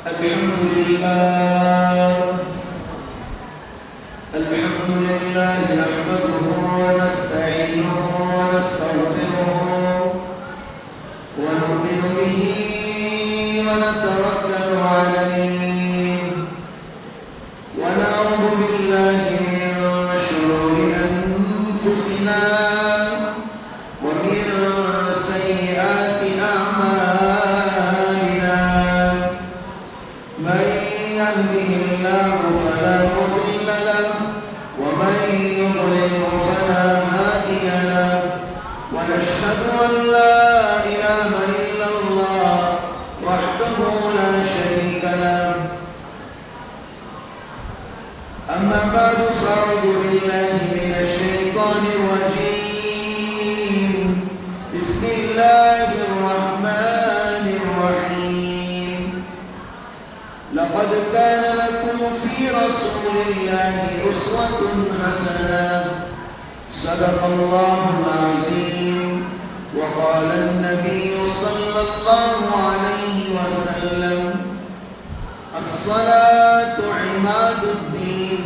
الحمد لله نحمده ونستعينه ونستغفره ونؤمن به ونتوكل عليه ونعوذ بالله من شرور أنفسنا ومن سيئات أعمالنا من يهده الله فلا مضل له ومن يضلل فلا هادي له ونشهد أن لا إله إلا الله وحده لا شريك له أما بعد فأعوذ بالله من الشيطان الرجيم بسم الله الرحمن الرحيم لقد كان لكم في رسول الله أسوة حسنة صدق الله العظيم وقال النبي صلى الله عليه وسلم الصلاة عماد الدين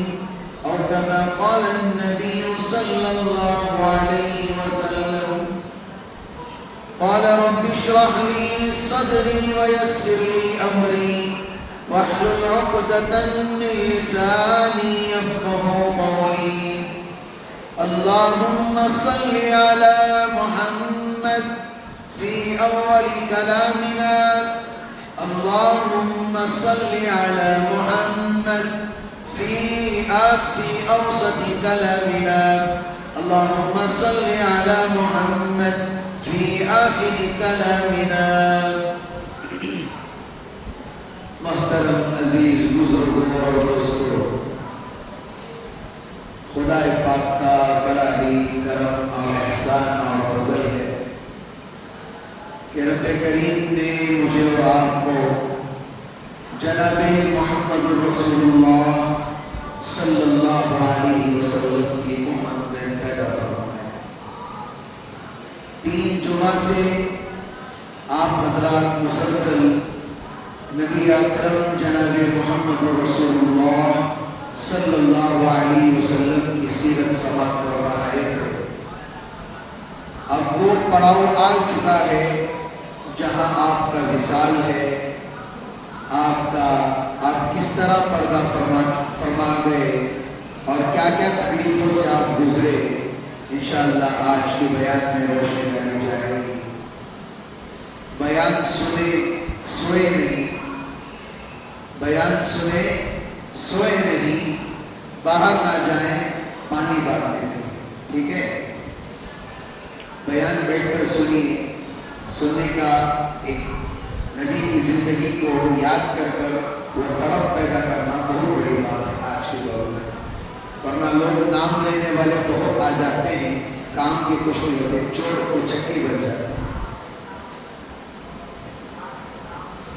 أو كما قال النبي صلى الله عليه وسلم قال رب اشرح لي صدري ويسر لي أمري واحلل عقدة من لساني يفقه قولي اللهم صل على محمد في أول كلامنا اللهم صل على محمد في أوسط كلامنا اللهم صل على محمد في آخر كلامنا محترم عزیز بزرگوں اور دوستوں، خدا پاک کا بڑا ہی کرم اور احسان اور فضل ہے کہ رب کریم نے مجھے اور آپ کو جناب محمد رسول اللہ صلی اللہ علیہ وسلم کی امت میں پیدا فرمایا۔ 3 جمعہ سے آپ حضرات مسلسل نبی اکرم جناب محمد رسول اللہ صلی اللہ علیہ وسلم کی سیرت سماعت فرما رہے تھے۔ اب وہ پڑاؤ آ چکا ہے جہاں آپ کا وصال ہے، آپ کس طرح پردہ فرما گئے اور کیا کیا تکلیفوں سے آپ گزرے، انشاءاللہ آج کی بیان میں روشنی ڈالی جائے گی۔ بیان سنے سوئے نہیں، بیان سنے سوئے نہیں، باہر نہ جائیں پانی بانٹنے کے، ٹھیک ہے؟ بیان بیٹھ کر سنیے، سننے کا ایک نبی کی زندگی کو یاد کر کر وہ تڑپ پیدا کرنا بہت بڑی بات ہے آج کے دور میں، ورنہ لوگ نام لینے والے بہت آ جاتے ہیں، کام کے کچھ نہیں ہوتے، چور کو چکی بن جاتے ہیں۔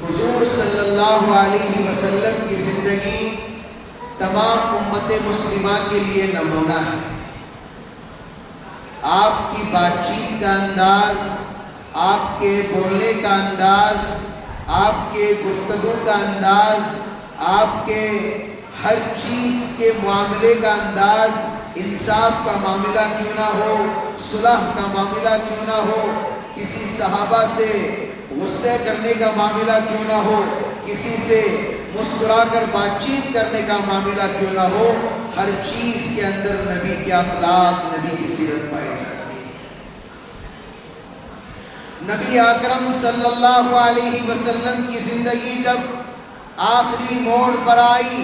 حضور صلی اللہ علیہ وسلم کی زندگی تمام امت مسلمہ کے لیے نمونہ ہے۔ آپ کی بات چیت کا انداز، آپ کے بولنے کا انداز، آپ کے گفتگو کا انداز، آپ کے ہر چیز کے معاملے کا انداز، انصاف کا معاملہ کیوں نہ ہو، صلح کا معاملہ کیوں نہ ہو، کسی صحابہ سے غصے کرنے کا معاملہ کیوں نہ ہو، کسی سے مسکرا کر بات چیت کرنے کا معاملہ کیوں نہ ہو، ہر چیز کے اندر نبی کے اخلاق، نبی کی سیرت پائی جاتی ہے۔ نبی اکرم صلی اللہ علیہ وسلم کی زندگی جب آخری موڑ پر آئی،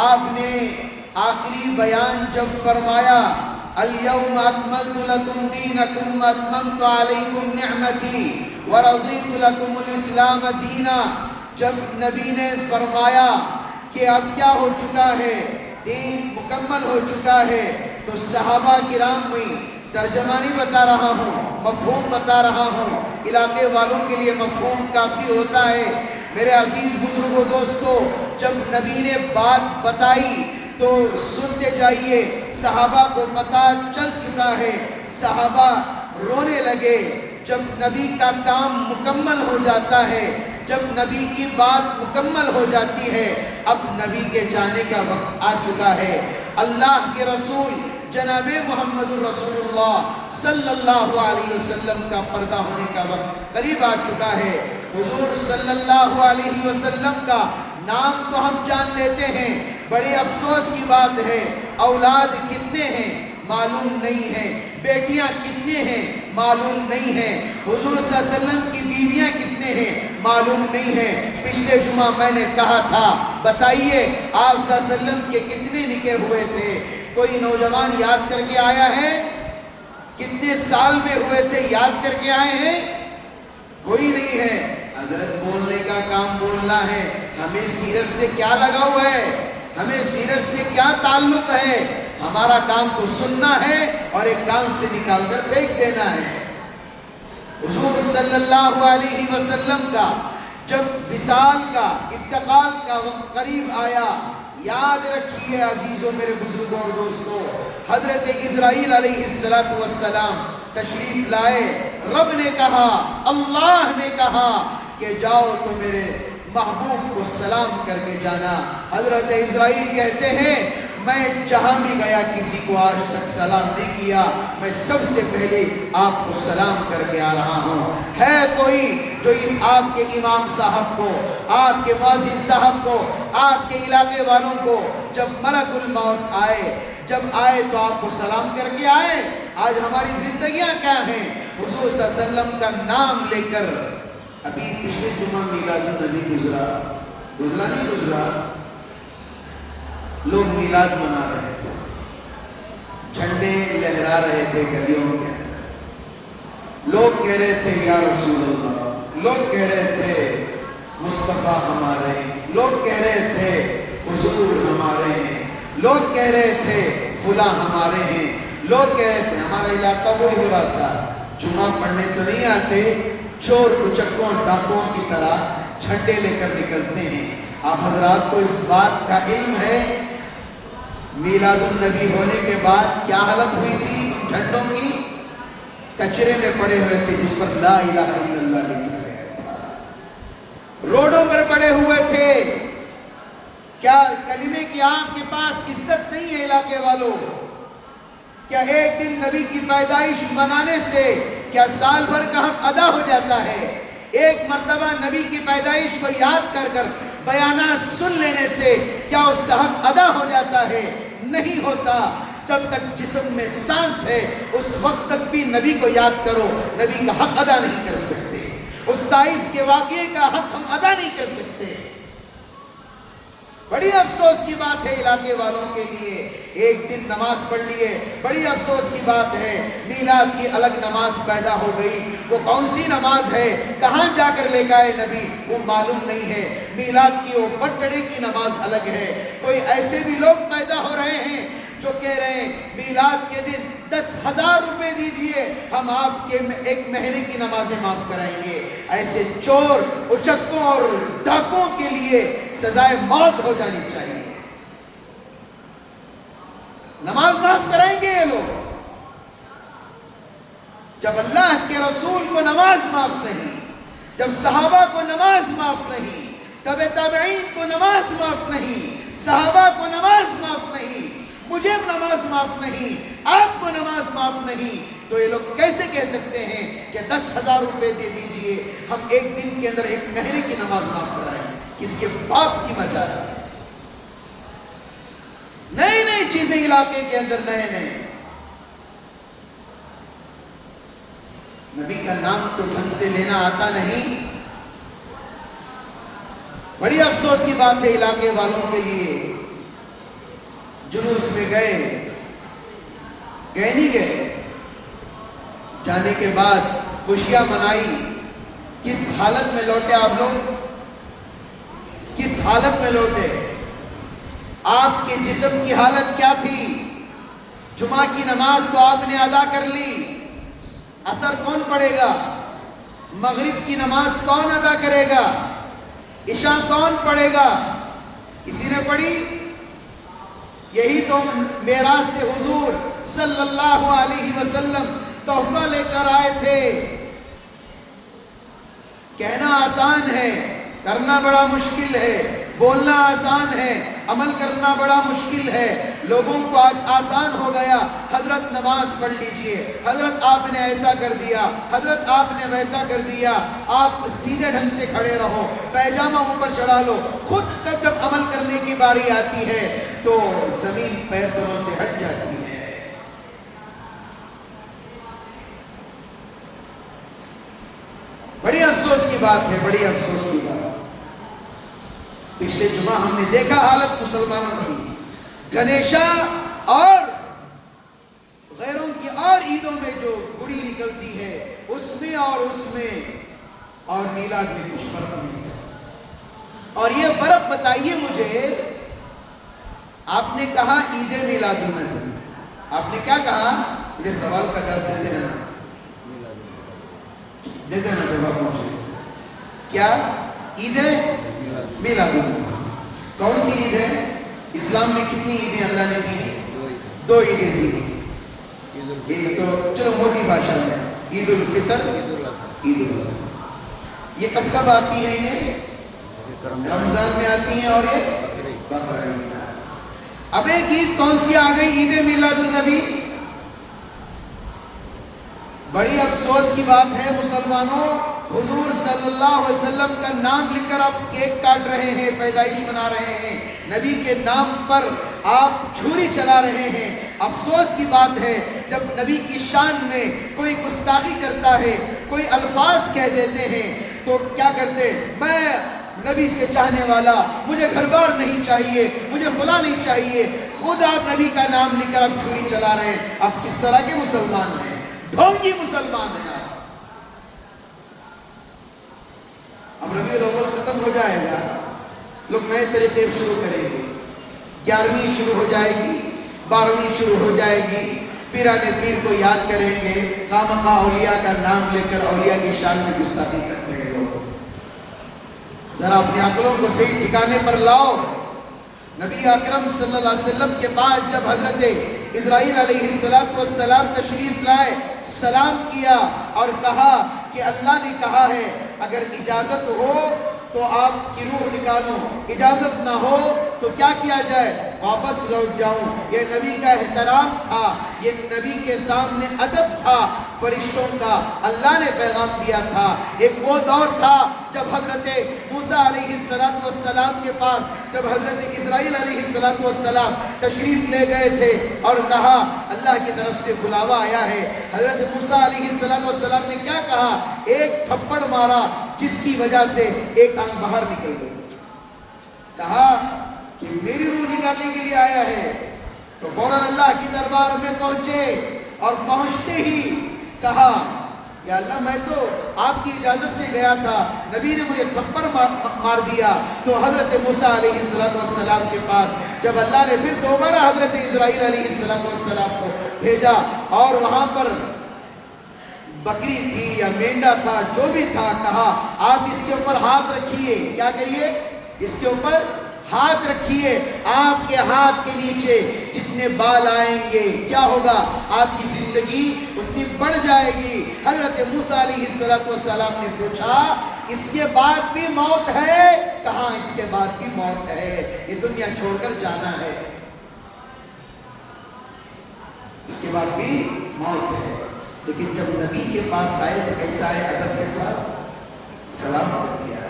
آپ نے آخری بیان جب فرمایا اليوم اکملت لکم دینکم واتممت علیکم نعمتی ورضیت لکم الاسلام دینا، جب نبی نے فرمایا کہ اب کیا ہو چکا ہے، دین مکمل ہو چکا ہے، تو صحابہ کرام میں ترجمہ نہیں بتا رہا ہوں، مفہوم بتا رہا ہوں، علاقے والوں کے لیے مفہوم کافی ہوتا ہے۔ میرے عزیز بزرگوں دوستو، جب نبی نے بات بتائی تو سنتے جائیے، صحابہ کو پتہ چل چکا ہے، صحابہ رونے لگے۔ جب نبی کا کام مکمل ہو جاتا ہے، جب نبی کی بات مکمل ہو جاتی ہے اب نبی کے جانے کا وقت آ چکا ہے۔ اللہ کے رسول جناب محمد رسول اللہ صلی اللہ علیہ وسلم کا پردہ ہونے کا وقت قریب آ چکا ہے۔ حضور صلی اللہ علیہ وسلم کا نام تو ہم جان لیتے ہیں، بڑے افسوس کی بات ہے اولاد کتنے ہیں معلوم نہیں ہے، بیٹیاں کتنے ہیں معلوم نہیں ہے، حضور صلی اللہ علیہ وسلم کی بیویاں کتنے ہیں معلوم نہیں ہے۔ پچھلے جمعہ میں نے کہا تھا بتائیے آپ صلی اللہ علیہ وسلم کے کتنے نکاح ہوئے تھے؟ کوئی نوجوان یاد کر کے آیا ہے؟ کتنے سال میں ہوئے تھے یاد کر کے آئے ہیں؟ کوئی نہیں ہے۔ حضرت بولنے کا کام بولنا ہے، ہمیں سیرت سے کیا لگا ہوا ہے، ہمیں سیرت سے کیا تعلق ہے؟ ہمارا کام تو سننا ہے اور ایک کام سے نکال کر پھینک دینا ہے۔ حضور صلی اللہ علیہ وسلم کا جب وصال کا انتقال کا وقت قریب آیا، یاد رکھیے عزیزوں میرے بزرگوں اور دوستوں، حضرت اسرائیل علیہ السلام تشریف لائے۔ رب نے کہا، اللہ نے کہا کہ جاؤ تو میرے محبوب کو سلام کر کے جانا۔ حضرت اسرائیل کہتے ہیں میں جہاں بھی گیا کسی کو آج تک سلام نہیں کیا، میں سب سے پہلے آپ کو سلام کر کے آ رہا ہوں۔ ہے کوئی جو اس آپ کے امام صاحب کو، آپ کے مؤذن صاحب کو، آپ کے علاقے والوں کو جب ملک الموت آئے، جب آئے تو آپ کو سلام کر کے آئے؟ آج ہماری زندگیاں کیا ہیں؟ حضور صلی اللہ علیہ وسلم کا نام لے کر، ابھی پچھلے جمعہ میلاد النبی گزرا نہیں گزرا؟ لوگ میلاد منا رہے تھے، جھنڈے لہرا رہے تھے گلیوں کے اندر، لوگ کہہ رہے تھے یا رسول اللہ، لوگ کہہ رہے تھے مصطفیٰ ہمارے ہیں، لوگ کہہ رہے تھے حضور ہمارے ہیں، لوگ کہہ رہے تھے فلاں ہمارے ہیں، لوگ کہہ رہے تھے ہمارا علاقہ وہی ہو رہا تھا، جمعہ پڑھنے تو نہیں آتے، چور اچکوں ڈاکوں کی طرح جھنڈے لے کر نکلتے ہیں۔ آپ حضرات کو اس بات کا علم ہے میلاد النبی ہونے کے بعد کیا حالت ہوئی تھی ان جھنڈوں کی؟ کچرے میں پڑے ہوئے تھے جس پر لا الہ الا اللہ لکھا گیا تھا، روڈوں پر پڑے ہوئے تھے۔ کیا کلمے کی آپ کے پاس عزت نہیں ہے علاقے والوں؟ کیا ایک دن نبی کی پیدائش منانے سے کیا سال بھر کا حق ادا ہو جاتا ہے؟ ایک مرتبہ نبی کی پیدائش کو یاد کر کر بیانات سن لینے سے کیا اس کا حق ادا ہو جاتا ہے؟ نہیں ہوتا۔ جب تک جسم میں سانس ہے اس وقت تک بھی نبی کو یاد کرو، نبی کا حق ادا نہیں کر سکتے، اس طائف کے واقعے کا حق ہم ادا نہیں کر سکتے۔ بڑی افسوس کی بات ہے علاقے والوں کے لیے، ایک دن نماز پڑھ لیے، بڑی افسوس کی بات ہے میلاد کی الگ نماز پیدا ہو گئی۔ وہ کون سی نماز ہے، کہاں جا کر لے گئے نبی وہ معلوم نہیں ہے۔ میلاد کی وہ بٹڑے کی نماز الگ ہے۔ کوئی ایسے بھی لوگ پیدا ہو رہے ہیں جو کہہ رہے ہیں میلاد کے دن 10,000 روپے دیجئے ہم آپ کے ایک مہینے کی نمازیں معاف کرائیں گے۔ ایسے چور اچکوں اور ڈاکوں کے لیے سزائے موت ہو جانی چاہیے۔ نماز معاف کرائیں گے یہ لوگ؟ جب اللہ کے رسول کو نماز معاف نہیں، جب صحابہ کو نماز معاف نہیں، تبع تابعین کو نماز معاف نہیں، صحابہ کو نماز معاف نہیں، مجھے نماز معاف نہیں، آپ کو نماز معاف نہیں، تو یہ لوگ کیسے کہہ سکتے ہیں کہ 10,000 روپے دے دیجئے ہم ایک دن کے اندر ایک مہینے کی نماز معاف کرائیں؟ کس کے باپ کی مجال ہے؟ نئی نئی چیزیں علاقے کے اندر، نئے نئے۔ نبی کا نام تو ڈھنگ سے لینا آتا نہیں۔ بڑی افسوس کی بات ہے علاقے والوں کے لیے۔ جلوس میں گئے نہیں گئے، جانے کے بعد خوشیاں منائی، کس حالت میں لوٹے آپ لوگ؟ کس حالت میں لوٹے؟ آپ کے جسم کی حالت کیا تھی؟ جمعہ کی نماز تو آپ نے ادا کر لی، عصر کون پڑھے گا؟ مغرب کی نماز کون ادا کرے گا؟ عشاء کون پڑھے گا؟ کسی نے پڑھی؟ یہی تو معراج سے حضور صلی اللہ علیہ وسلم تحفہ لے کر آئے تھے۔ کہنا آسان ہے، کرنا بڑا مشکل ہے، بولنا آسان ہے، عمل کرنا بڑا مشکل ہے۔ لوگوں کو آج آسان ہو گیا، حضرت نماز پڑھ لیجئے، حضرت آپ نے ایسا کر دیا، حضرت آپ نے ویسا کر دیا، آپ سیدھے ڈھنگ سے کھڑے رہو، پیجامہ اوپر چڑھا لو۔ خود جب عمل کرنے کی باری آتی ہے تو زمین پیر تلوں سے ہٹ جاتی ہے۔ بڑی افسوس کی بات ہے، بڑی افسوس کی بات۔ پچھلے جمعہ ہم نے دیکھا حالت مسلمانوں کی، گنیشا اور غیروں کی اور عیدوں میں جو گڑی نکلتی ہے اس میں اور میلاد میں کچھ فرق نہیں تھا۔ اور یہ فرق بتائیے مجھے، آپ نے کہا عید میلاد النبی، آپ نے کیا کہا؟ مجھے سوال کا جواب دے دینا، دے دینا جواب مجھے، کیا عید میلاد النبی؟ کون سی عید ہے؟ اسلام میں کتنی عیدیں اللہ نے دی ہیں؟ 2 عیدیں دی ہیں۔ ایک تو چلو موٹی بھاشا میں عید الفطر، عید الاضحیٰ۔ یہ کب کب آتی ہیں؟ یہ رمضان میں آتی ہیں اور یہ بقرعید میں۔ اب ایک عید کون سی آ گئی؟ عید میلاد النبی۔ بڑی افسوس کی بات ہے مسلمانوں، حضور صلی اللہ علیہ وسلم کا نام لکھ کر آپ کیک کاٹ رہے ہیں، پیدائش منا رہے ہیں، نبی کے نام پر آپ چھری چلا رہے ہیں۔ افسوس کی بات ہے جب نبی کی شان میں کوئی گستاخی کرتا ہے، کوئی الفاظ کہہ دیتے ہیں تو کیا کرتے؟ میں نبی کے چاہنے والا، مجھے گھر بار نہیں چاہیے، مجھے فلاں نہیں چاہیے۔ خود آپ نبی کا نام لکھ کر آپ چھری چلا رہے ہیں۔ آپ کس طرح کے مسلمان ہیں؟ ڈھونگی مسلمان ہیں آپ۔ اب ربیع الاول ختم ہو جائے گا، لوگ نئے طریقے شروع کریں گے، 11ویں شروع ہو جائے گی، 12ویں شروع ہو جائے گی، پیرانے پیر کو یاد کریں گے، خامخواہ اولیاء کا نام لے کر اولیاء کی شان میں گستاخی کرتے ہیں لوگ۔ ذرا اپنی عقلوں کو صحیح ٹھکانے پر لاؤ۔ نبی اکرم صلی اللہ علیہ وسلم کے پاس جب حضرت اسرائیل علیہ السلام تشریف لائے، سلام کیا اور کہا کہ اللہ نے کہا ہے اگر اجازت ہو تو آپ کی روح نکالو، اجازت نہ ہو تو کیا کیا جائے؟ واپس لوٹ جاؤں۔ یہ نبی کا احترام تھا، یہ نبی کے سامنے ادب تھا فرشتوں کا، اللہ نے پیغام دیا تھا۔ ایک وہ دور تھا جب حضرت موسیٰ علیہ السلام کے پاس جب حضرت اسرائیل علیہ السلام تشریف لے گئے تھے اور کہا اللہ کی طرف سے بلاوا آیا ہے، حضرت موسیٰ علیہ السلام نے کیا کہا؟ ایک تھپڑ مارا جس کی وجہ سے ایک آنکھ باہر نکل گئی۔ کہا کہ میری روح نکالنے کے لیے آیا ہے، تو فوراً اللہ کی دربار میں پہنچے اور پہنچتے ہی کہا یا اللہ میں تو آپ کی اجازت سے گیا تھا، نبی نے مجھے تھپڑ مار دیا۔ تو حضرت موسیٰ علیہ السلام کے پاس جب اللہ نے پھر دوبارہ حضرت اسرائیل علیہ السلام کو بھیجا اور وہاں پر بکری تھی یا مینڈا تھا جو بھی تھا، کہا آپ اس کے اوپر ہاتھ رکھیے، کیا کریے؟ اس کے اوپر ہاتھ رکھیے، آپ کے ہاتھ کے نیچے جتنے بال آئیں گے کیا ہوگا؟ آپ کی زندگی اتنی بڑھ جائے گی۔ حضرت موسیٰ علیہ السلام نے پوچھا اس کے بعد بھی موت ہے؟ کہاں اس کے بعد بھی موت ہے، یہ دنیا چھوڑ کر جانا ہے، اس کے بعد بھی موت ہے۔ لیکن جب نبی کے پاس آئے تو کیسا ہے؟ ادب کے ساتھ سلام کر دیا۔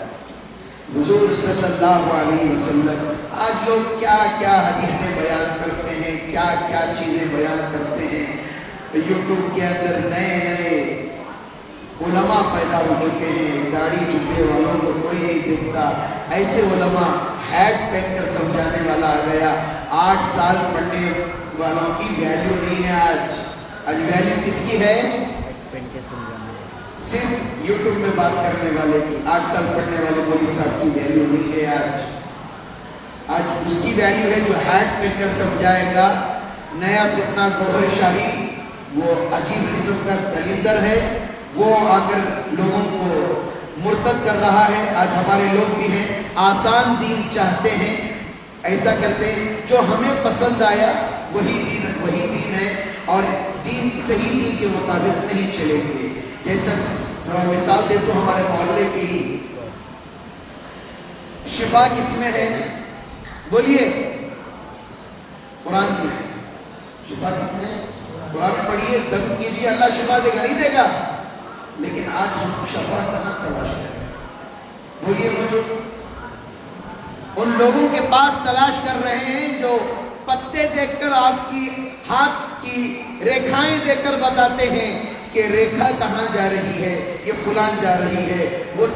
حضور صلی اللہ علیہ وسلم آج لوگ کیا کیا حدیثیں بیان کرتے ہیں، کیا کیا چیزیں بیان کرتے ہیں۔ یوٹیوب کے اندر نئے نئے علماء پیدا ہو چکے ہیں، داڑھی جبے والوں کو کوئی نہیں دیکھتا، ایسے علماء ہیٹ پہن کر سمجھانے والا آ گیا۔ 8 سال پڑھنے والوں کی ویلیو نہیں ہے آج ویلیو کس کی ہے؟ صرف یوٹیوب میں بات کرنے والے کی، 8 سال پڑھنے والے مولوی صاحب کی ویلیو نہیں ہے آج اس کی ویلیو ہے جو ہیٹ پہن کر سمجھائے گا۔ نیا فتنہ گوہر شاہی، وہ عجیب قسم کا دلندر ہے، وہ آ کر لوگوں کو مرتد کر رہا ہے۔ آج ہمارے لوگ بھی ہیں، آسان دین چاہتے ہیں، ایسا کرتے جو ہمیں پسند آیا وہی دین ہے، اور صحیح دین کے مطابق نہیں چلیں گے۔ جیسا تھوڑا مثال دے تو ہمارے محلے کے ہی شفا کس میں ہے؟ بولیے، قرآن میں ہے۔ شفا کس میں ہے؟ قرآن پڑھیے، دم کیجیے، اللہ شفا دے گا، نہیں دے گا؟ لیکن آج ہم شفا کہاں تلاش کریں؟ بولیے مجھے۔ ان لوگوں کے پاس تلاش کر رہے ہیں جو پتے دیکھ کر آپ کی ہاتھ کی ریکھائیں دیکھ کر بتاتے ہیں کہ ریکھا کہاں جا رہی ہے، یہ فلان جا رہی ہے۔ وہ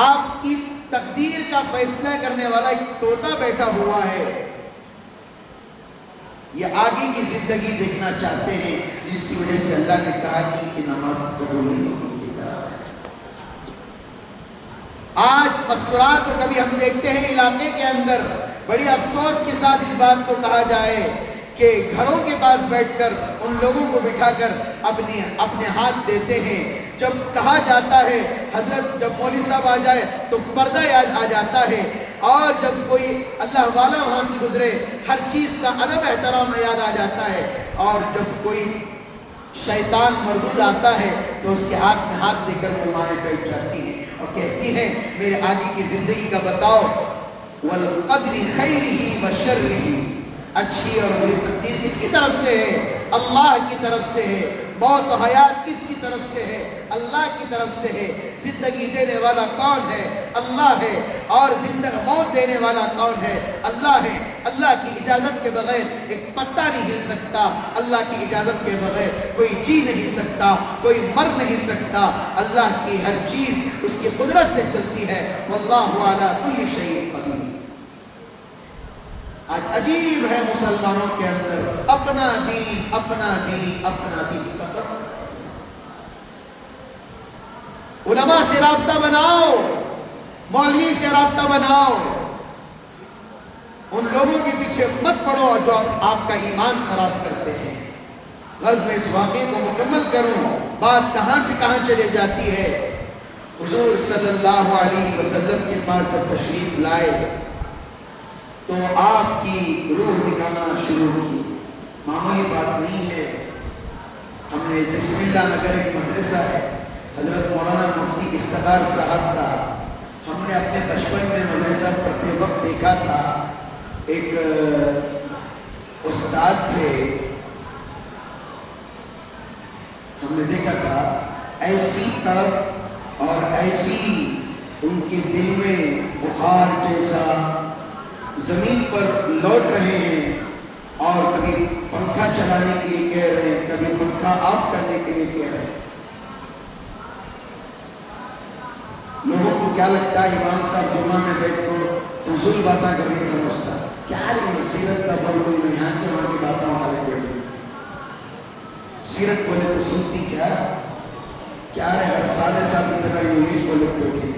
آپ کی تقدیر کا فیصلہ کرنے والا ایک طوطا بیٹھا ہوا ہے، یہ آگے کی زندگی دیکھنا چاہتے ہیں، جس کی وجہ سے اللہ نے کہا کہ نماز قبول نہیں ہوتی۔ آج مستورات کو کبھی ہم دیکھتے ہیں علاقے کے اندر، بڑی افسوس کے ساتھ اس بات کو کہا جائے کہ گھروں کے پاس بیٹھ کر ان لوگوں کو بٹھا کر اپنے ہاتھ دیتے ہیں۔ جب کہا جاتا ہے حضرت جب مولوی صاحب آ جائے تو پردہ یاد آ جاتا ہے، اور جب کوئی اللہ والا وہاں سے گزرے ہر چیز کا ادب احترام یاد آ جاتا ہے، اور جب کوئی شیطان مردود آتا ہے تو اس کے ہاتھ میں ہاتھ دے کر وہ مائیں بیٹھ جاتی ہیں اور کہتی ہیں میرے آگے کی زندگی کا بتاؤ، والقدر خیرہ وشرہ، اچھی اور بری تقدیر کس کی طرف سے ہے؟ اللہ کی طرف سے ہے۔ موت و حیات کس کی طرف سے ہے؟ اللہ کی طرف سے ہے۔ زندگی دینے والا کون ہے؟ اللہ ہے۔ اور موت دینے والا کون ہے؟ اللہ ہے۔ اللہ کی اجازت کے بغیر ایک پتا نہیں ہل سکتا، اللہ کی اجازت کے بغیر کوئی جی نہیں سکتا، کوئی مر نہیں سکتا۔ اللہ کی ہر چیز اس کی قدرت سے چلتی ہے۔ واللہ علی کل شیء قدیر۔ آج عجیب ہے مسلمانوں کے اندر اپنا دین اپنا دین اپنا دین ختم۔ علماء سے رابطہ بناؤ، مولوی سے رابطہ بناؤ، ان لوگوں کے پیچھے مت پڑو جو آپ کا ایمان خراب کرتے ہیں۔ غرض میں اس واقعے کو مکمل کروں، بات کہاں سے کہاں چلے جاتی ہے۔ حضور صلی اللہ علیہ وسلم کے پاس جب تشریف لائے تو آپ کی روح نکالنا شروع کی۔ معمولی بات نہیں ہے۔ ہم نے بسم اللہ نگر ایک مدرسہ ہے حضرت مولانا مفتی افتخار صاحب کا، ہم نے اپنے بچپن میں مدرسہ پڑھتے وقت دیکھا تھا، ایک استاد تھے، ہم نے دیکھا تھا ایسی تڑپ اور ایسی ان کے دل میں بخار جیسا زمین پر لوٹ رہے ہیں، اور کبھی پنکھا چلانے کے لیے کہہ رہے ہیں، کبھی پنکھا آف کرنے کے لیے کہہ رہے ہیں۔ لوگوں کو کیا لگتا ہے امام صاحب جمعہ میں بیٹھ کر فضول باتیں کرنے سمجھتا، کیا رہی سیرت کا بول کوئی نہیں، یہاں کے وہاں کی باتیں اٹھا کے بیٹھ گئی۔ سیرت بولے تو سنتی کیا رہے، ہر سال کی طرح یہی بولے بیٹھے،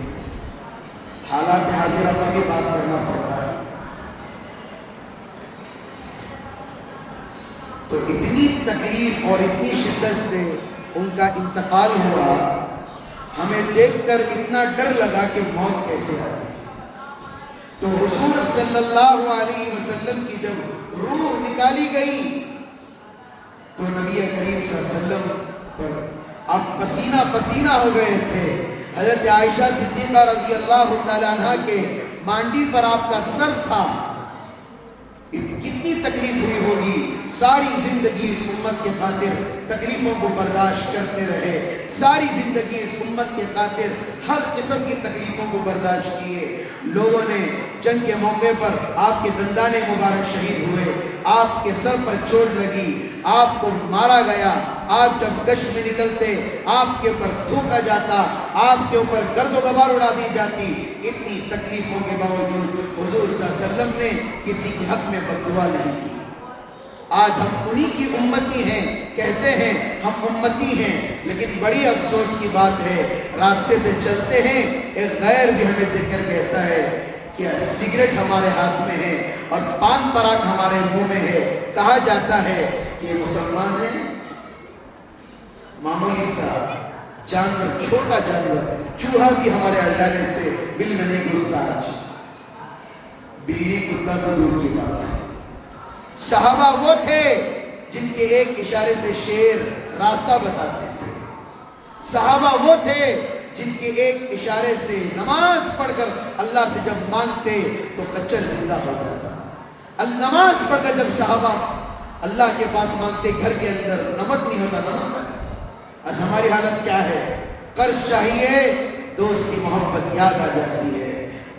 حالات حاضرہ پر کے بات کرنا پڑتا ہے۔ تو اتنی تکلیف اور اتنی شدت سے ان کا انتقال ہوا، ہمیں دیکھ کر اتنا ڈر لگا کہ موت کیسے آتی۔ تو حضور صلی اللہ علیہ وسلم کی جب روح نکالی گئی تو نبی کریم صلی اللہ علیہ وسلم پر آپ پسینہ پسینہ ہو گئے تھے۔ حضرت عائشہ صدیقہ رضی اللہ تعالیٰ عنہ کے مانڈی پر آپ کا سر تھا۔ کتنی تکلیف ہوئی ہوگی، ساری زندگی اس امت کے خاطر تکلیفوں کو برداشت کرتے رہے، ساری زندگی اس امت کے خاطر ہر قسم کی تکلیفوں کو برداشت کیے۔ لوگوں نے جنگ کے موقع پر آپ کے دندانے مبارک شہید ہوئے، آپ کے سر پر چوٹ لگی، آپ کو مارا گیا، آپ جب گشت میں نکلتے آپ کے اوپر تھوکا جاتا، آپ کے اوپر گرد و غبار اڑا دی جاتی۔ اتنی تکلیفوں کے باوجود حضور صلی اللہ علیہ وسلم نے کسی کے حق میں بد دعا نہیں کی۔ آج ہم انہی کی امتی ہیں، کہتے ہیں ہم امتی ہیں، لیکن بڑی افسوس کی بات ہے، راستے سے چلتے ہیں ایک غیر بھی ہمیں دیکھ کر کہتا ہے کہ سگریٹ ہمارے ہاتھ میں ہے اور پان پراگ ہمارے منہ میں ہے، کہا جاتا ہے کہ یہ مسلمان ہیں۔ معمولی سا جانور، چھوٹا جانور، چوہا بھی ہمارے اللہ سے بل میں نہیں گھستا۔ آج بلی کتا تو دور کی بات ہے۔ صحابہ وہ تھے جن کے ایک اشارے سے شیر راستہ بتاتے تھے، صحابہ وہ تھے جن کے ایک اشارے سے نماز پڑھ کر اللہ سے جب مانگتے تو خچر زندہ ہو جاتا۔ نماز پڑھ کر جب صحابہ اللہ کے پاس مانگتے گھر کے اندر نمک نہیں ہوتا، نمک آ جاتا۔ آج ہماری حالت کیا ہے؟ قرض چاہیے، دوست کی محبت یاد آ جاتی ہے۔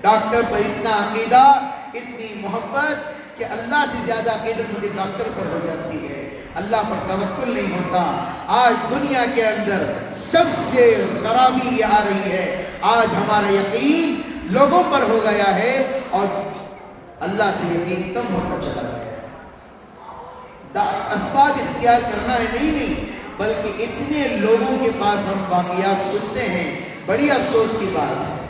ڈاکٹر پر اتنا عقیدہ، اتنی محبت کہ اللہ سے زیادہ عقیدت مجھے ڈاکٹر پر ہو جاتی ہے، اللہ پر توکل نہیں ہوتا۔ آج دنیا کے اندر سب سے خرابی یہ آ رہی ہے، آج ہمارا یقین لوگوں پر ہو گیا ہے اور اللہ سے یقین کم ہوتا چلا گیا ہے۔ اسباب اختیار کرنا ہے نہیں، بلکہ اتنے لوگوں کے پاس ہم واقعات سنتے ہیں، بڑی افسوس کی بات ہے۔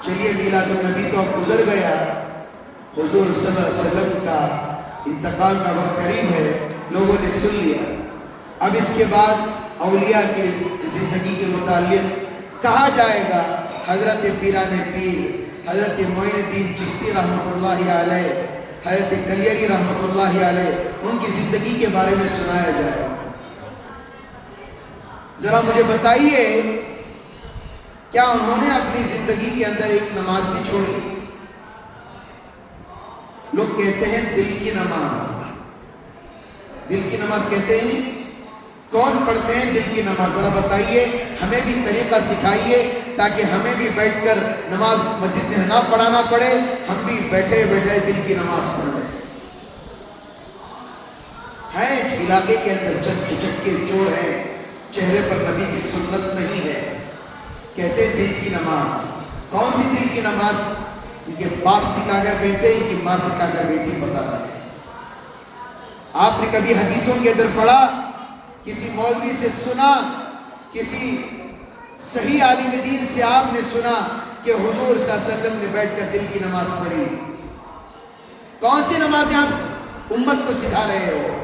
چلیے میلاد النبی تو اب گزر گیا، حضور صلی اللہ علیہ وسلم کا انتقال کا وقت قریب ہے، لوگوں نے سن لیا۔ اب اس کے بعد اولیاء کی زندگی کے متعلق کہا جائے گا۔ حضرت پیران پیر، حضرت معین الدین چشتی رحمۃ اللہ علیہ، حضرت کلیری رحمۃ اللہ علیہ، ان کی زندگی کے بارے میں سنایا جائے۔ ذرا مجھے بتائیے، کیا انہوں نے اپنی زندگی کے اندر ایک نماز بھی چھوڑی؟ لوگ کہتے ہیں دل کی نماز، دل کی نماز کہتے ہیں، کون پڑھتے ہیں دل کی نماز؟ ذرا بتائیے، ہمیں بھی طریقہ سکھائیے تاکہ ہمیں بھی بیٹھ کر نماز مسجد میں نہ پڑھانا پڑے، ہم بھی بیٹھے بیٹھے دل کی نماز پڑھ لیں۔ ہیں علاقے کے اندر چند کھچک کے چور ہیں، چہرے پر نبی کی سنت نہیں ہے، کہتے ہیں دل کی نماز۔ کون سی دل کی نماز؟ ان کے باپ سکھا کر گئے تھے، ان کی ماں سکھا کر گئی تھی، پتا نہیں۔ آپ نے کبھی حدیثوں کے اندر پڑھا، کسی مولوی سے سنا، کسی صحیح عالم دین سے آپ نے سنا کہ حضور صلی اللہ علیہ وسلم نے بیٹھ کر دل کی نماز پڑھی؟ کون سی نمازیں آپ امت کو سکھا رہے ہو؟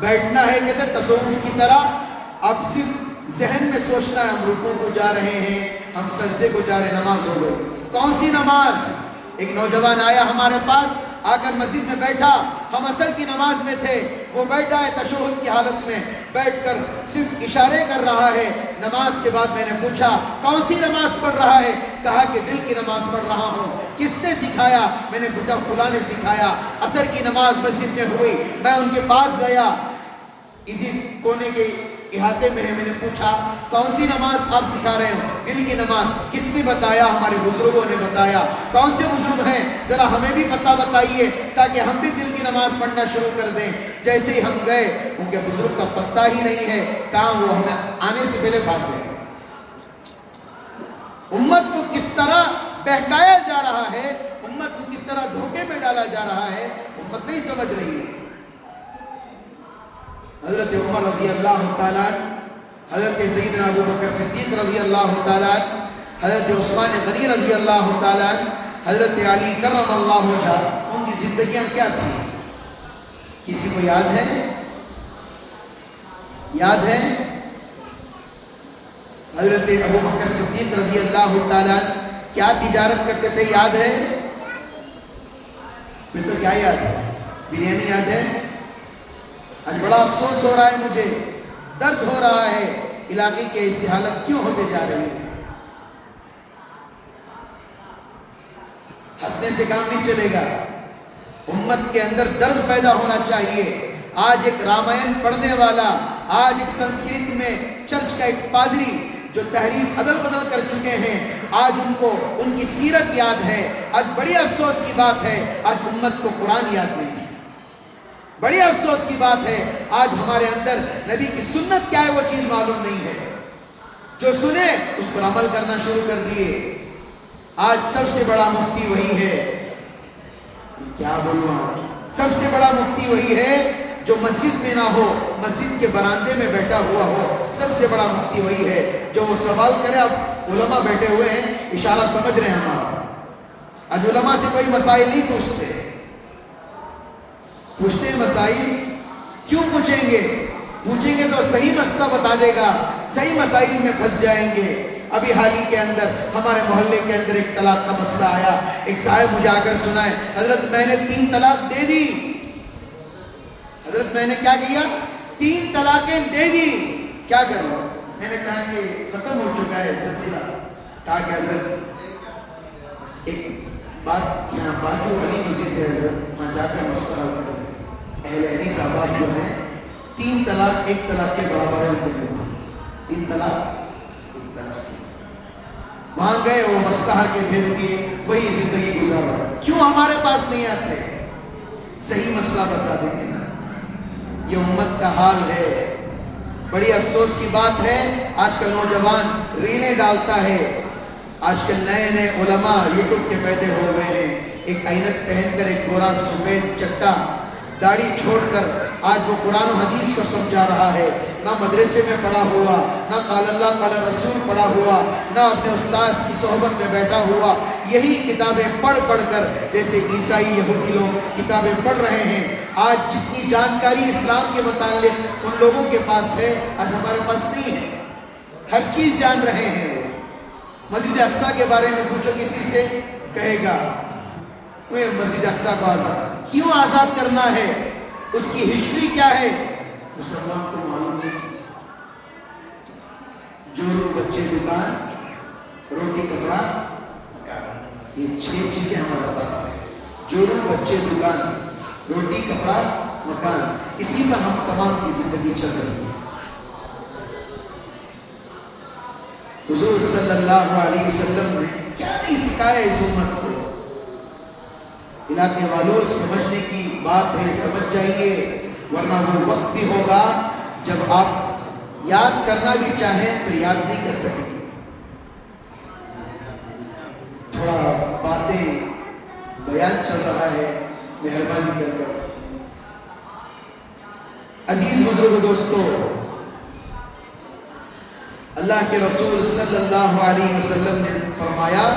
بیٹھنا ہے کہتے تصوف کی طرح، اب صرف ذہن میں سوچنا ہے ہم رکوع کو جا رہے ہیں، ہم سجدے کو جا رہے ہیں، نماز ہو گئی۔ کون سی نماز؟ ایک نوجوان آیا ہمارے پاس، آ کر مسجد میں بیٹھا، ہم عصر کی نماز میں تھے، وہ بیٹھا ہے تشہد کی حالت میں، بیٹھ کر صرف اشارے کر رہا ہے۔ نماز کے بعد میں نے پوچھا کون سی نماز پڑھ رہا ہے؟ کہا کہ دل کی نماز پڑھ رہا ہوں۔ کس نے سکھایا؟ میں نے پوچھا فلاں نے سکھایا۔ عصر کی نماز مسجد میں ہوئی، میں ان کے پاس گیا، اسی کونے کے احاطے میں ہے، میں نے پوچھا کون سی نماز آپ سکھا رہے ہو؟ دل کی نماز۔ کس نے بتایا؟ ہمارے بزرگوں نے بتایا۔ کون سے بزرگ ہیں؟ ذرا ہمیں بھی پتہ بتائیے تاکہ ہم بھی دل کی نماز پڑھنا شروع کر دیں۔ جیسے ہی ہم گئے، ان کے بزرگ کا پتہ ہی نہیں ہے، کہاں وہ ہمیں آنے سے پہلے بھاگ گئے۔ امت کو کس طرح بہکایا جا رہا ہے، امت کو کس طرح دھوکے میں ڈالا جا رہا ہے، امت نہیں سمجھ رہی ہے۔ حضرت عمر رضی اللہ تعالیٰ، حضرت سیدنا ابو بکر صدیق رضی اللہ تعالیٰ، حضرت عثمان غنی رضی اللہ تعالیٰ، حضرت علی کرم اللہ وجہ، ان کی زندگیاں کیا تھیں؟ کسی کو یاد ہے؟ یاد ہے؟ حضرت ابو بکر صدیق رضی اللہ تعالیٰ کیا تجارت کرتے تھے؟ یاد ہے؟ پھر تو کیا یاد ہے؟ بریانی یاد ہے؟ آج بڑا افسوس ہو رہا ہے، مجھے درد ہو رہا ہے، علاقے کی ایسی حالت کیوں ہوتے جا رہی ہے؟ ہنسنے سے کام نہیں چلے گا، امت کے اندر درد پیدا ہونا چاہیے۔ آج ایک رامائن پڑھنے والا، آج ایک سنسکرت میں چرچ کا ایک پادری جو تحریف عدل بدل کر چکے ہیں، آج ان کو ان کی سیرت یاد ہے۔ آج بڑی افسوس کی بات ہے، آج امت کو قرآن یاد نہیں ہے۔ بڑی افسوس کی بات ہے، آج ہمارے اندر نبی کی سنت کیا ہے وہ چیز معلوم نہیں ہے۔ جو سنے اس پر عمل کرنا شروع کر دیے۔ آج سب سے بڑا مفتی وہی ہے، کیا بولوں آج، سب سے بڑا مفتی وہی ہے جو مسجد میں نہ ہو، مسجد کے براندے میں بیٹھا ہوا ہو۔ سب سے بڑا مفتی وہی ہے جو وہ سوال کرے۔ اب علماء بیٹھے ہوئے ہیں، اشارہ سمجھ رہے ہیں ہمارا۔ آج علماء سے کوئی مسائل نہیں پوچھتے مسائل کیوں پوچھیں گے؟ پوچھیں گے تو صحیح مسئلہ بتا دے گا، صحیح مسائل میں پھنس جائیں گے۔ ابھی حال ہی کے اندر ہمارے محلے کے اندر ایک طلاق کا مسئلہ آیا، ایک صاحب مجھے آ کر سنائے، حضرت میں نے 3 طلاق دے دی۔ حضرت میں نے کیا کیا؟ 3 طلاقیں دے دی، کیا کروں؟ میں نے کہا کہ ختم ہو چکا ہے سلسلہ. کہا کہ حضرت ایک بات، یہاں باجو علی مسجد ہے حضرت، وہاں جا کر مسئلہ حل کر لیتے. اہل حدیث احباب جو ہیں 3 طلاق 1 طلاق کے برابر ہے ان کے نزدیک. 3 طلاق 1 طلاق کے. وہاں گئے، وہ مسئلہ حل کے بھیج دیے، وہی زندگی گزار رہا ہے. کیوں ہمارے پاس نہیں آتے؟ صحیح مسئلہ بتا دیں گے نا. یہ امت کا حال ہے. بڑی افسوس کی بات ہے، آج کل نوجوان ریلیں ڈالتا ہے. آج کل نئے نئے علماء یوٹیوب کے پیدا ہو گئے ہیں. ایک عینک پہن کر، ایک گورا سفید چٹا داڑھی چھوڑ کر آج وہ قرآن و حدیث کو سمجھا رہا ہے. نہ مدرسے میں پڑھا ہوا، نہ قال اللہ قال رسول پڑھا ہوا، نہ اپنے استاذ کی صحبت میں بیٹھا ہوا. یہی کتابیں پڑھ پڑھ کر، جیسے عیسائی یہودی لوگ کتابیں پڑھ رہے ہیں. آج جتنی جانکاری اسلام کے متعلق ان لوگوں کے پاس ہے، آج ہمارے پاس نہیں ہے. ہر چیز جان رہے ہیں. وہ مسجد اقصیٰ کے بارے میں پوچھو کسی سے، کہے گا مسجد اقصیٰ کو آزاد کیوں آزاد کرنا ہے، اس کی ہسٹری کیا ہے، مسلمان کو معلوم نہیں. جورو بچے دکان، روٹی کپڑا مکان، یہ 6 چیزیں ہمارے پاس ہیں. جورو بچے دکان، روٹی کپڑا مکان، اسی پر ہم تمام کی زندگی چل رہی ہے. حضور صلی اللہ علیہ وسلم نے کیا نہیں سکھایا اس امت کو. علاقے والوں، سمجھنے کی بات ہے، سمجھ جائیے، ورنہ وہ وقت بھی ہوگا جب آپ یاد کرنا بھی چاہیں تو یاد نہیں کر سکیں گے. تھوڑا باتیں بیان چل رہا ہے، مہربانی کر کر. عزیز بزرگ دوستو، اللہ کے رسول صلی اللہ علیہ وسلم نے فرمایا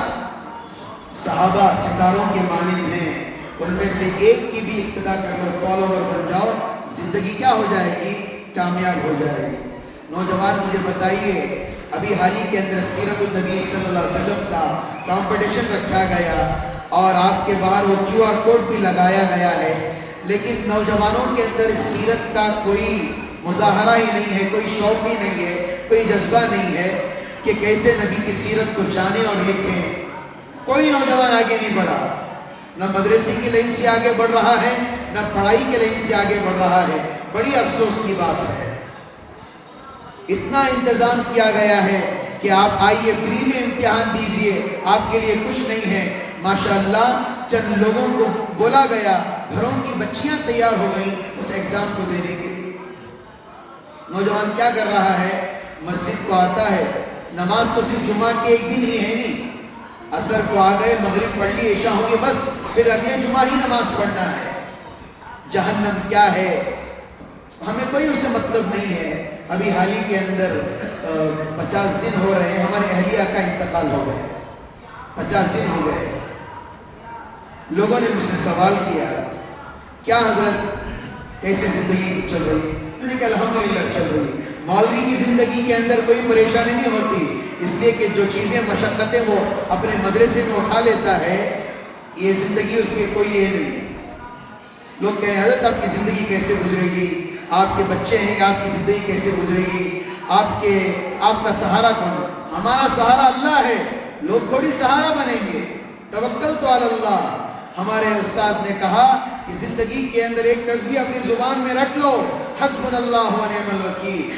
صحابہ ستاروں کے مانند ہیں، ان میں سے ایک کی بھی اقتدا کر لو، فالوور بن جاؤ، زندگی کیا ہو جائے گی؟ کامیاب ہو جائے گی. نوجوان مجھے بتائیے، ابھی حال ہی کے اندر سیرت النبی صلی اللہ علیہ وسلم کا کمپٹیشن رکھا گیا اور آپ کے باہر وہ QR کوڈ بھی لگایا گیا ہے، لیکن نوجوانوں کے اندر سیرت کا کوئی مظاہرہ ہی نہیں ہے، کوئی شوق ہی نہیں ہے، کوئی جذبہ نہیں ہے کہ کیسے نبی کی سیرت کو جانیں اور لکھیں. کوئی نوجوان آگے نہیں بڑھا، نہ مدرسے کی لائن سے آگے بڑھ رہا ہے، نہ پڑھائی کی لائن سے آگے بڑھ رہا ہے. بڑی افسوس کی بات ہے. اتنا انتظام کیا گیا ہے کہ آپ آئیے فری میں امتحان دیجئے، آپ کے لیے کچھ نہیں ہے. ماشاءاللہ چند لوگوں کو بولا گیا، گھروں کی بچیاں تیار ہو گئیں اس ایگزام کو دینے کے لیے. نوجوان کیا کر رہا ہے؟ مسجد کو آتا ہے، نماز تو صرف جمعہ کے ایک دن ہی ہے نہیں، عصر کو آ گئے، مغرب پڑھ لی، عشاء ہو گئی، بس پھر اگلے جمعہ ہی نماز پڑھنا ہے. جہنم کیا ہے ہمیں کوئی اسے مطلب نہیں ہے. ابھی حال ہی کے اندر 50 دن ہو رہے ہیں، ہمارے اہلیہ کا انتقال ہو گئے، 50 دن ہو گئے. لوگوں نے مجھ سے سوال کیا، کیا حضرت کیسے زندگی چل رہی؟ میں نے کہا الحمدللہ چل رہی. مولوی کی زندگی کے اندر کوئی پریشانی نہیں ہوتی، اس لیے کہ جو چیزیں مشقتیں وہ اپنے مدرسے میں اٹھا لیتا ہے، یہ زندگی اس کے کوئی یہ نہیں. لوگ کہیں حضرت آپ کی زندگی کیسے گزرے گی، آپ کے بچے ہیں، آپ کی زندگی کیسے گزرے گی، آپ کا سہارا کون؟ ہمارا سہارا اللہ ہے، لوگ تھوڑی سہارا بنیں گے. توکلت علی اللہ. ہمارے استاد نے کہا کہ زندگی کے اندر ایک تصویر اپنی زبان میں رکھ لو، حسبنا اللہ و نعم الوکیل.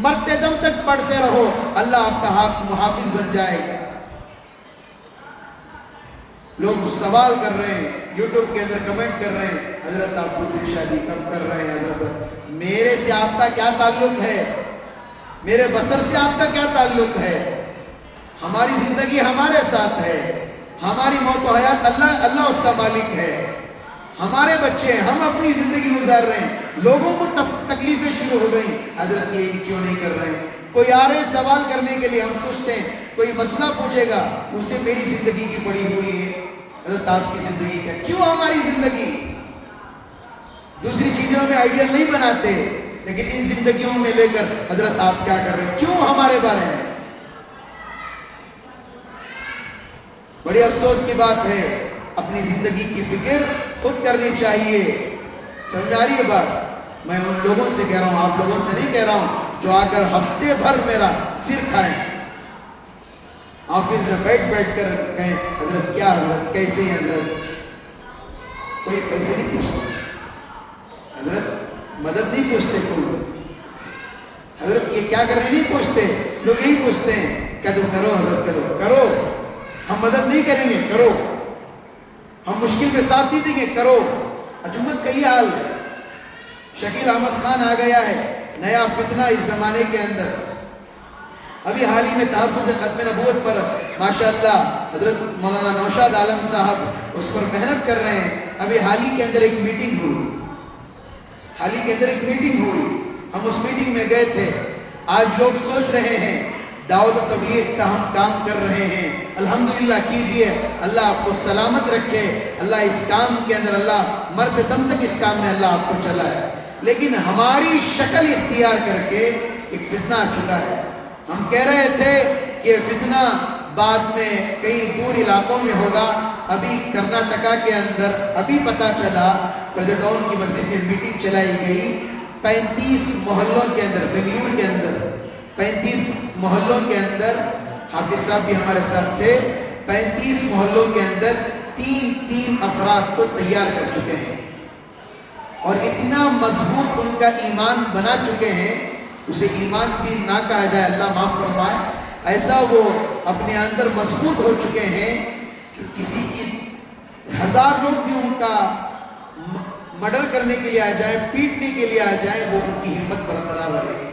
مرتے دم تک پڑھتے رہو، اللہ آپ کا محافظ بن جائے گا. لوگ سوال کر رہے ہیں، یوٹیوب کے اندر کمنٹ کر رہے ہیں، حضرت آپ دوسری شادی کب کر رہے ہیں؟ حضرت میرے سے آپ کا کیا تعلق ہے؟ میرے بسر سے آپ کا کیا تعلق ہے؟ ہماری زندگی ہمارے ساتھ ہے، ہماری موت و حیات اللہ اس کا مالک ہے. ہمارے بچے ہیں، ہم اپنی زندگی گزار رہے ہیں. لوگوں کو تکلیفیں شروع ہو گئیں، حضرت یہ کیوں نہیں کر رہے ہیں؟ کوئی آ رہے سوال کرنے کے لیے، ہم سوچتے ہیں کوئی مسئلہ پوچھے گا، اسے میری زندگی کی پڑی ہوئی ہے. حضرت آپ کی زندگی کا کیوں؟ ہماری زندگی دوسری چیزوں میں آئیڈیل نہیں بناتے، لیکن ان زندگیوں میں لے کر حضرت آپ کیا کر رہے ہیں؟ کیوں ہمارے بارے میں؟ بڑی افسوس کی بات ہے. اپنی زندگی کی فکر خود کرنی چاہیے. سمجھ آ رہی ہے بات؟ میں ان لوگوں سے کہہ رہا ہوں، آپ لوگوں سے نہیں کہہ رہا ہوں جو آ کر ہفتے بھر میرا سر کھائیں، آفس میں بیٹھ کر کہیں حضرت کیا حضرت کیسے ہیں حضرت، کوئی پیسے نہیں پوچھتا، حضرت مدد نہیں پوچھتے، کوئی حضرت یہ کیا کر رہے نہیں پوچھتے، لوگ یہی پوچھتے ہیں کیا تم کرو حضرت کرو، ہم مدد نہیں کریں گے کرو، ہم مشکل میں ساتھ نہیں دیں گے کرو۔ حکومت کا یہ حال ہے۔ شکیل احمد خان آ گیا ہے، نیا فتنہ اس زمانے کے اندر۔ ابھی حال ہی میں تحفظ ختم نبوت پر ماشاءاللہ حضرت مولانا نوشاد عالم صاحب اس پر محنت کر رہے ہیں۔ ابھی حال ہی کے اندر ایک میٹنگ ہوئی، ہم اس میٹنگ میں گئے تھے۔ آج لوگ سوچ رہے ہیں دعوت و تبلیغ کا ہم کام کر رہے ہیں، الحمدللہ کیجئے، اللہ آپ کو سلامت رکھے، اللہ اس کام کے اندر اللہ مرتے دم تک اس کام میں اللہ آپ کو چلائے۔ لیکن ہماری شکل اختیار کر کے ایک فتنہ آ چکا ہے۔ ہم کہہ رہے تھے کہ فتنہ بعد میں کئی دور علاقوں میں ہوگا، ابھی کرناٹکا کے اندر ابھی پتہ چلا فیض ٹاؤن کی مسجد میں میٹنگ چلائی گئی، 35 محلوں کے اندر، بنگلور کے اندر 35 محلوں کے اندر، حافظ صاحب بھی ہمارے ساتھ تھے، 35 محلوں کے اندر 3 افراد کو تیار کر چکے ہیں، اور اتنا مضبوط ان کا ایمان بنا چکے ہیں، اسے ایمان بھی نہ کہا جائے، اللہ معاف فرمائے، ایسا وہ اپنے اندر مضبوط ہو چکے ہیں کہ کسی کی 1000 لوگ بھی ان کا مرڈر کرنے کے لیے آ جائے، پیٹنے کے لیے آ جائے، وہ ان کی ہمت برقرار رہے گی۔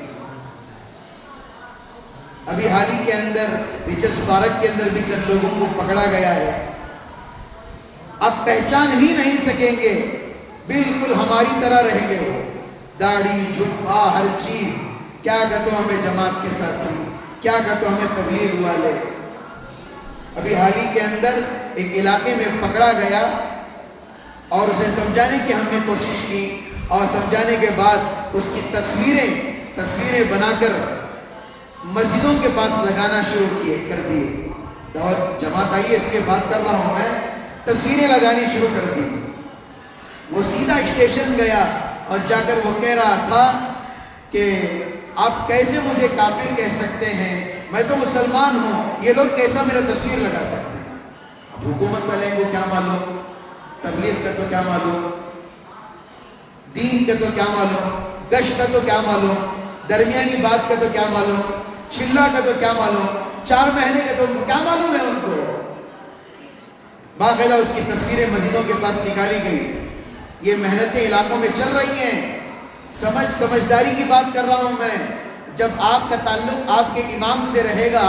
ابھی حال ہی کے اندر ریچرز پارک کے اندر بھی چند لوگوں کو پکڑا گیا ہے، اب پہچان ہی نہیں سکیں گے، بالکل ہماری طرح رہیں گے، وہ داڑھی جھبا ہر چیز، کیا کہتے ہمیں جماعت کے ساتھی، کیا کہتے ہمیں تبلیغ والے۔ ابھی حال ہی کے اندر ایک علاقے میں پکڑا گیا اور اسے سمجھانے کی ہم نے کوشش کی، اور سمجھانے کے بعد اس کی تصویریں بنا کر مسجدوں کے پاس لگانا شروع کر دیے۔ دعوت جماعت آئی ہے اس لیے بات کر رہا ہوں، میں تصویریں لگانی شروع کر دی۔ وہ سیدھا اسٹیشن گیا اور جا کر وہ کہہ رہا تھا کہ آپ کیسے مجھے کافر کہہ سکتے ہیں، میں تو مسلمان ہوں، یہ لوگ کیسا میرا تصویر لگا سکتے ہیں۔ اب حکومت والے کو کیا معلوم، تبلیغ کا تو کیا معلوم، دین کا تو کیا معلوم، گشت کا تو کیا معلوم، درمیانی بات کا تو کیا معلوم، چھلا کا تو کیا معلوم، 4 مہینے کا تو کیا معلوم ہے ان کو۔ باقاعدہ اس کی تصویریں مسجدوں کے پاس نکالی گئی۔ یہ محنتیں علاقوں میں چل رہی ہیں، سمجھداری کی بات کر رہا ہوں میں۔ جب آپ کا تعلق آپ کے امام سے رہے گا،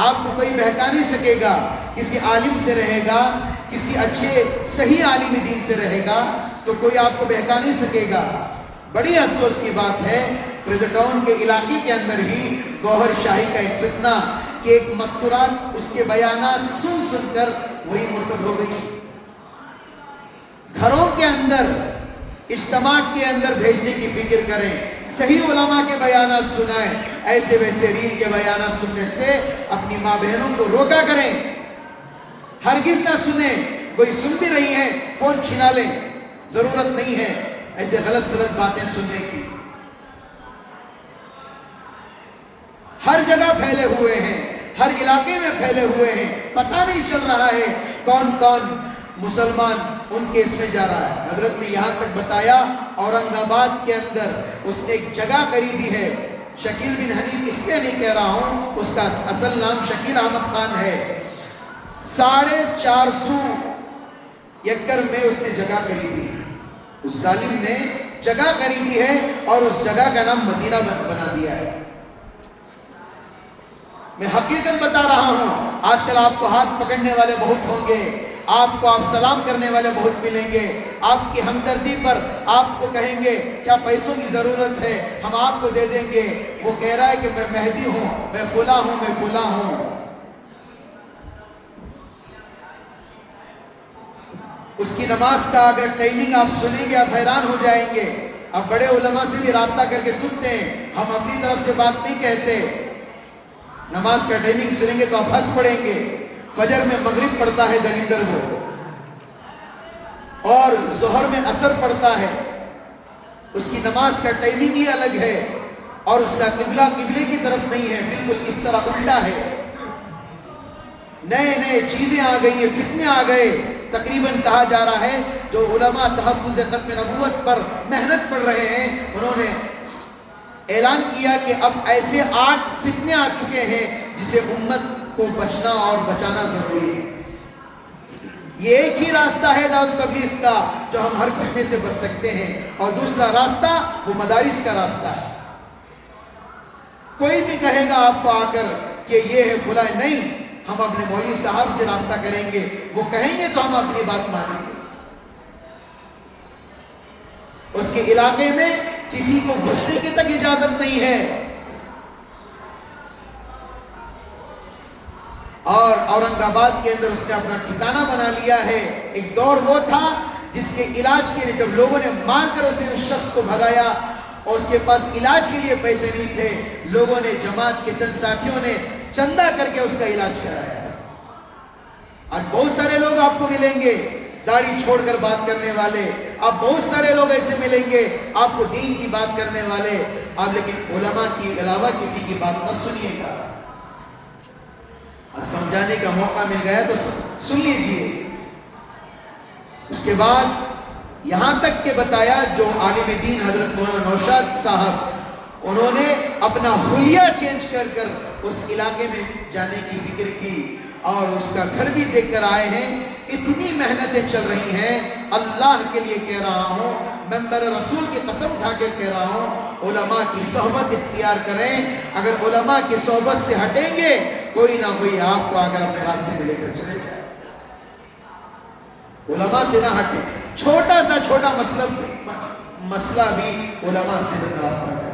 آپ کو کوئی بہکا نہیں سکے گا، کسی عالم سے رہے گا، کسی اچھے صحیح عالم دین سے رہے گا تو کوئی آپ کو بہکا نہیں سکے گا۔ بڑی افسوس کی بات ہے فریزر ٹاؤن کے علاقے کے اندر ہی گوہر شاہی کا ایک فتنہ کہ ایک مستورات اس کے بیانات سن کر وہی مرتد ہو گئی۔ گھروں کے اندر اجتماعات کے اندر بھیجنے کی فکر کریں، صحیح علماء کے بیانات سنائیں، ایسے ویسے ریل کے بیانات سننے سے اپنی ماں بہنوں کو روکا کریں، ہرگز نہ سنیں۔ کوئی سن بھی رہی ہے فون چھنا لیں، ضرورت نہیں ہے ایسے غلط باتیں سننے کی۔ ہر جگہ پھیلے ہوئے ہیں، ہر علاقے میں پھیلے ہوئے ہیں، پتہ نہیں چل رہا ہے کون کون مسلمان ان کے اس میں جا رہا ہے۔ حضرت نے یہاں تک بتایا اورنگ آباد کے اندر اس نے ایک جگہ خریدی ہے، شکیل بن حنیف اس لیے نہیں کہہ رہا ہوں، اس کا اصل نام شکیل احمد خان ہے، 450 ایکڑ میں اس نے جگہ خریدی ہے۔ اس ظالم نے جگہ خریدی ہے اور اس جگہ کا نام مدینہ بنا دیا ہے۔ میں حقیقت بتا رہا ہوں، آج کل آپ کو ہاتھ پکڑنے والے بہت ہوں گے، آپ کو آپ سلام کرنے والے بہت ملیں گے، آپ کی ہمدردی پر آپ کو کہیں گے کیا پیسوں کی ضرورت ہے ہم آپ کو دے دیں گے۔ وہ کہہ رہا ہے کہ میں مہدی ہوں، میں فلاں ہوں، میں فلاں ہوں۔ اس کی نماز کا اگر ٹائمنگ آپ سنیں گے آپ حیران ہو جائیں گے۔ اب بڑے علماء سے بھی رابطہ کر کے سنتے ہیں، ہم اپنی طرف سے بات نہیں کہتے۔ نماز کا ٹائمنگ سنیں گے تو آپ حج پڑھیں گے، فجر میں مغرب پڑھتا ہے دلیندر وہ، اور ظہر میں عصر پڑھتا ہے، اس کی نماز کا ٹائمنگ ہی الگ ہے، اور اس کا قبلہ قبلے کی طرف نہیں ہے، بالکل اس طرح الٹا ہے۔ نئے نئے چیزیں آ گئی ہیں، فتنے آ گئے۔ تقریباً کہا جا رہا ہے جو علماء تحفظ ختم نبوت پر محنت پڑھ رہے ہیں، انہوں نے اعلان کیا کہ اب ایسے 8 فتنے آ چکے ہیں جسے امت کو بچنا اور بچانا ضروری ہے۔ یہ ایک ہی راستہ ہے دعوت تبلیغ کا جو ہم ہر فتنے سے بچ سکتے ہیں، اور دوسرا راستہ وہ مدارس کا راستہ ہے۔ کوئی بھی کہے گا آپ کو آ کر کہ یہ ہے فلاں، نہیں، ہم اپنے مولوی صاحب سے رابطہ کریں گے، وہ کہیں گے تو ہم اپنی بات مانیں گے۔ اس کے علاقے میں کسی کو گھسنے کی تک اجازت نہیں ہے، اور اورنگ آباد کے اندر اس نے اپنا ٹھکانہ بنا لیا ہے۔ ایک دور وہ تھا جس کے علاج کے لیے جب لوگوں نے مار کر اسے اس شخص کو بھگایا اور اس کے پاس علاج کے لیے پیسے نہیں تھے، لوگوں نے، جماعت کے چند ساتھیوں نے چندہ کر کے اس کا علاج کرایا۔ آج بہت سارے لوگ آپ کو ملیں گے داڑھی چھوڑ کر بات کرنے والے، آپ بہت سارے لوگ ایسے ملیں گے آپ کو دین کی بات کرنے والے، آپ لیکن علماء کی علاوہ کسی کی بات مت سنیے گا۔ سمجھانے کا موقع مل گیا تو سن لیجئے۔ اس کے بعد یہاں تک کہ بتایا جو عالم دین حضرت مولانا نوشاد صاحب، انہوں نے اپنا حلیہ چینج کر کر اس علاقے میں جانے کی فکر کی اور اس کا گھر بھی دیکھ کر آئے ہیں۔ اتنی محنتیں چل رہی ہیں، اللہ کے لیے کہہ رہا ہوں، منبر رسول کی قسم کھا کے کہہ رہا ہوں، علماء کی صحبت اختیار کریں۔ اگر علماء کی صحبت سے ہٹیں گے، کوئی نہ کوئی آپ کو اگر اپنے راستے میں لے کر چلے جائے۔ علماء سے نہ ہٹیں، چھوٹا سا چھوٹا مسئلہ بھی علماء سے رابطہ کریں۔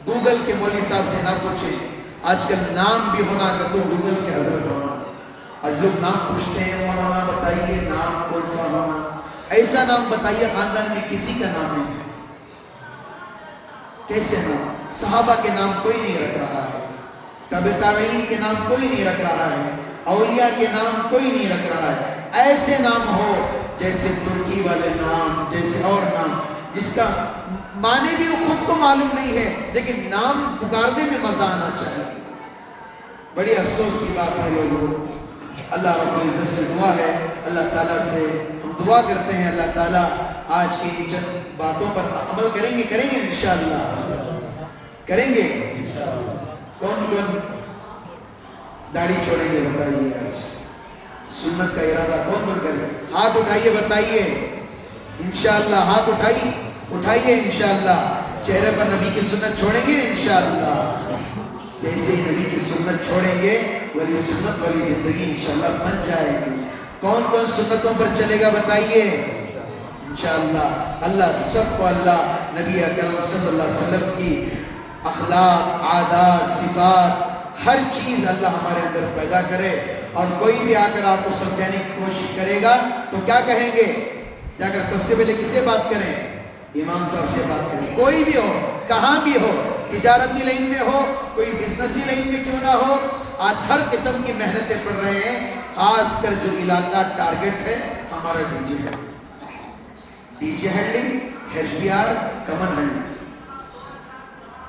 گوگل کے مولوی صاحب سے نہ پوچھیں، آج کل نام بھی ہونا کہ تو گوگل کے حضرت ہونا۔ آج لوگ نام پوچھتے ہیں، مولانا بتائیے نام کون سا ہونا، ایسا نام بتائیے خاندان میں کسی کا نام نہیں ہے۔ کیسے نام؟ صحابہ کے نام کوئی نہیں رکھ رہا ہے، تابع تابعین کے نام کوئی نہیں رکھ رہا ہے، اولیاء کے نام کوئی نہیں رکھ رہا ہے۔ ایسے نام ہو جیسے ترکی والے نام، جیسے اور نام جس کا معنی بھی خود کو معلوم نہیں ہے، لیکن نام پکارنے میں مزہ آنا چاہیے۔ بڑی افسوس کی بات ہے لوگوں، اللہ رب العزت سے دعا ہے، اللہ تعالیٰ سے ہم دعا کرتے ہیں، اللہ تعالیٰ آج کی ان چند باتوں پر عمل کریں گے انشاءاللہ کریں گے۔ کون کون داڑھی چھوڑیں گے بتائیے؟ آج سنت کا ارادہ کون کرے؟ ہاتھ اٹھائیے، بتائیے انشاءاللہ، ہاتھ اٹھائیے انشاءاللہ۔ چہرے پر نبی کی سنت چھوڑیں گے انشاءاللہ؟ جیسے ہی نبی کی سنت چھوڑیں گے ولی سنت والی زندگی انشاءاللہ بن جائے گی۔ کون کون سنتوں پر چلے گا بتائیے انشاءاللہ؟ اللہ سب کو اللہ نبی اکرم صلی اللہ علیہ وسلم کی اخلاق، عادات، صفات، ہر چیز اللہ ہمارے اندر پیدا کرے۔ اور کوئی بھی آ کر آپ کو سمجھانے کی کوشش کرے گا تو کیا کہیں گے؟ جا کر سب سے پہلے کس سے بات کریں؟ امام صاحب سے بات کریں۔ کوئی بھی ہو، کہاں بھی ہو، تجارتی لائن میں ہو، کوئی بزنسی لائن میں کیوں نہ ہو، آج ہر قسم کی محنتیں پڑ رہے ہیں۔ خاص کر جو علاقہ ٹارگٹ ہے ہمارا D J handling, H B R, common handling.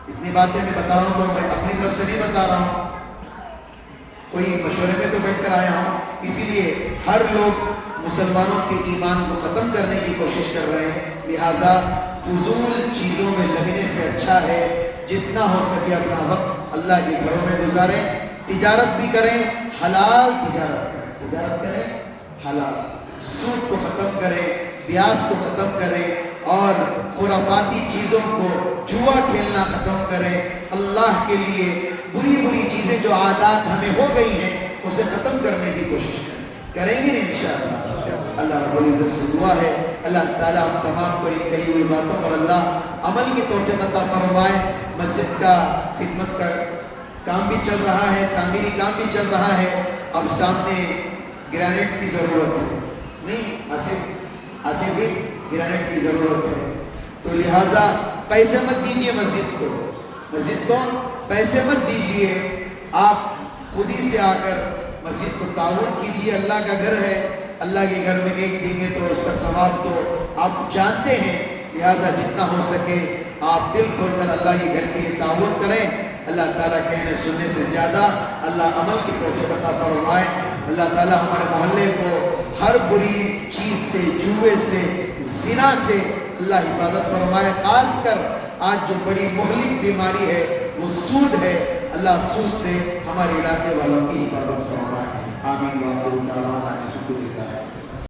اتنی باتیں میں بتا رہا ہوں تو میں اپنی طرف سے نہیں بتا رہا ہوں، کوئی مشورے میں تو بیٹھ کر آیا ہوں۔ اسی لیے ہر لوگ مسلمانوں کے ایمان کو ختم کرنے کی کوشش کر رہے ہیں، لہٰذا فضول چیزوں میں لگنے سے اچھا ہے جتنا ہو سکے اپنا وقت اللہ کے گھروں میں گزاریں، تجارت بھی کریں، حلال تجارت کریں حلال، سود کو ختم کریں، بیاس کو ختم کریں، اور خرافاتی چیزوں کو، جوا کھیلنا ختم کریں۔ اللہ کے لیے بری بری چیزیں جو عادات ہمیں ہو گئی ہیں اسے ختم کرنے کی کوشش کریں گے انشاءاللہ۔ اللہ رب العزت سے دعا ہے اللہ تعالیٰ ہم تمام کو ان کہی ہوئی باتوں پر اللہ عمل کی توفیق عطا فرمائے۔ مسجد کا خدمت کا کام بھی چل رہا ہے، تعمیری کام بھی چل رہا ہے، اب سامنے گرینیٹ کی ضرورت ہے، نہیں آصف بھی گرینیٹ کی ضرورت ہے، تو لہٰذا پیسے مت دیجیے مسجد کو پیسے مت دیجیے، آپ خود ہی سے آ کر مسجد کو تعاون کیجیے۔ اللہ کا گھر ہے، اللہ کے گھر میں ایک دیں گے تو اس کا ثواب تو آپ جانتے ہیں، لہذا جتنا ہو سکے آپ دل کھول کر اللہ کے گھر کے لیے تعاون کریں. اللہ تعالیٰ کہنے سننے سے زیادہ اللہ عمل کی توفیق عطا فرمائے. اللہ تعالیٰ ہمارے محلے کو ہر بری چیز سے، جوئے سے، زنا سے اللہ حفاظت فرمائے. خاص کر آج جو بڑی مہلک بیماری ہے وہ سود ہے. اللہ سود سے ہمارے علاقے والوں کی حفاظت فرمائے. آمین. وآخر دعوانا الحمدللہ.